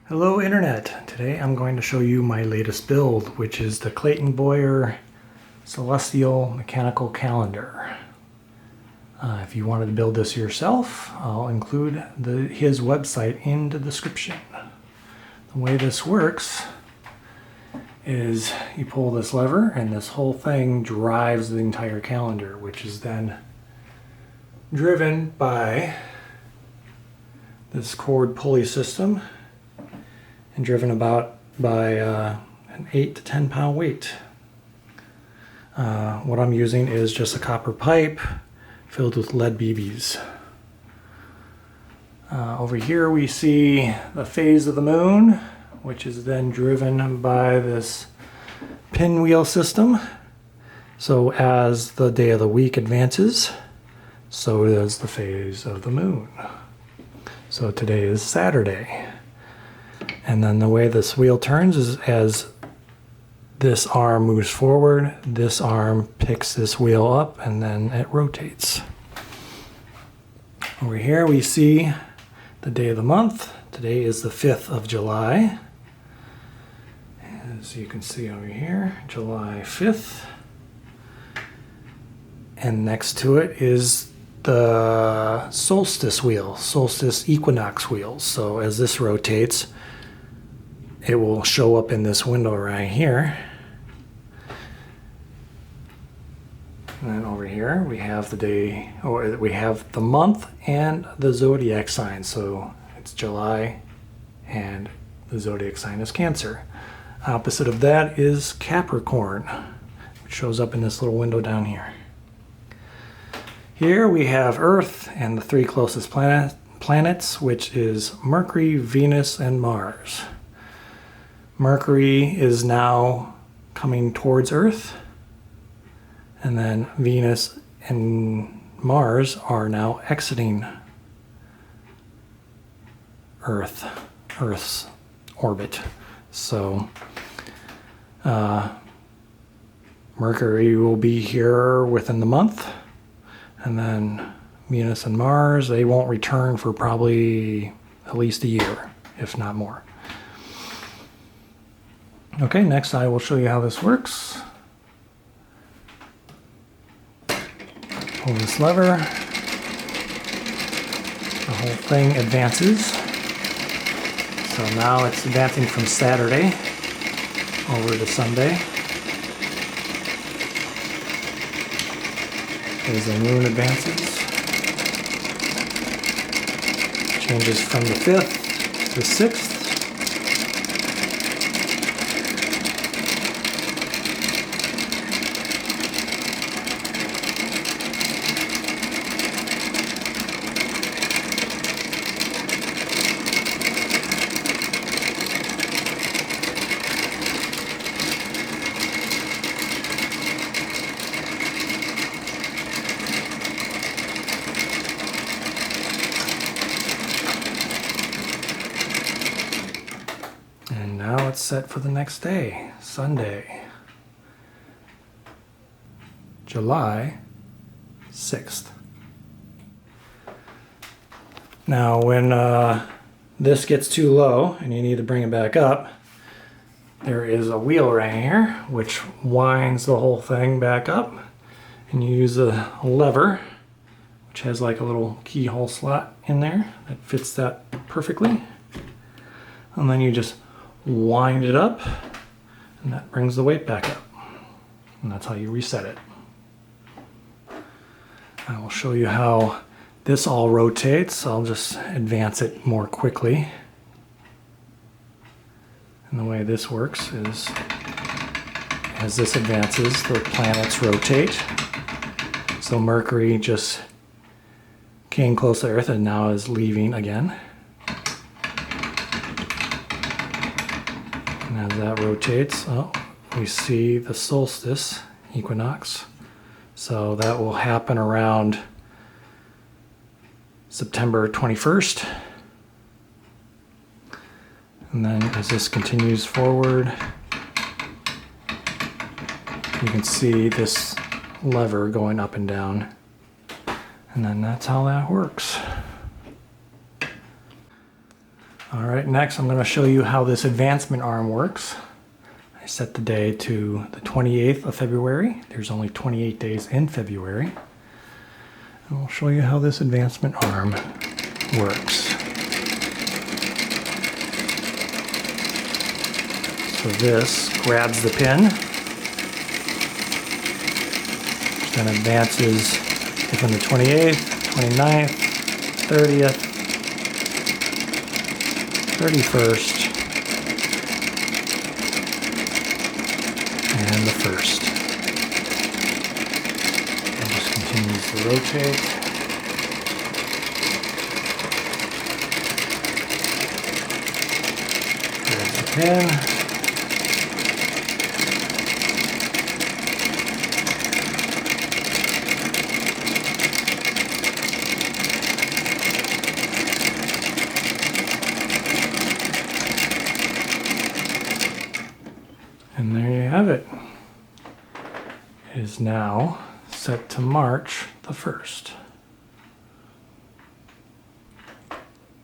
Hello Internet! Today I'm going to show you my latest build, which is the Clayton Boyer Celestial Mechanical Calendar. If you wanted to build this yourself, I'll include his website in the description. The way this works is you pull this lever and this whole thing drives the entire calendar, which is then driven by this cord pulley system and driven about by an 8 to 10 pound weight. What I'm using is just a copper pipe filled with lead BBs. Over here we see the phase of the moon, which is then driven by this pinwheel system. So as the day of the week advances, so does the phase of the moon. So today is Saturday. And then the way this wheel turns is as this arm moves forward, this arm picks this wheel up and then it rotates. Over here we see the day of the month. Today is the 5th of July. As you can see over here, July 5th. And next to it is the solstice wheel, solstice equinox wheels. So as this rotates, it will show up in this window right here. And then over here we have the day, or we have the month and the zodiac sign. So it's July and the zodiac sign is Cancer. Opposite of that is Capricorn, which shows up in this little window down here. Here we have Earth and the three closest planets, which is Mercury, Venus, and Mars. Mercury is now coming towards Earth, and then Venus and Mars are now exiting Earth's orbit. So Mercury will be here within the month, and then Venus and Mars, they won't return for probably at least a year, if not more. Okay, next I will show you how this works. Pull this lever. The whole thing advances. So now it's advancing from Saturday over to Sunday. As the moon advances. Changes from the 5th to the 6th. And now it's set for the next day, Sunday, July 6th. Now when this gets too low and you need to bring it back up, there is a wheel right here which winds the whole thing back up, and you use a lever which has like a little keyhole slot in there that fits that perfectly, and then you just wind it up and that brings the weight back up, and that's how you reset it. I will show you how this all rotates. I'll just advance it more quickly. And the way this works is as this advances, the planets rotate. So Mercury just came close to Earth and now is leaving again. And as that rotates, we see the solstice equinox. So that will happen around September 21st. And then as this continues forward, you can see this lever going up and down. And then that's how that works. All right, next I'm going to show you how this advancement arm works. I set the day to the 28th of February. There's only 28 days in February. And I'll show you how this advancement arm works. So this grabs the pin, which then advances within the 28th, 29th, 30th, 31st, and the 1st. And just continues to rotate. There's the pin. And there you have it. It is now set to March the 1st.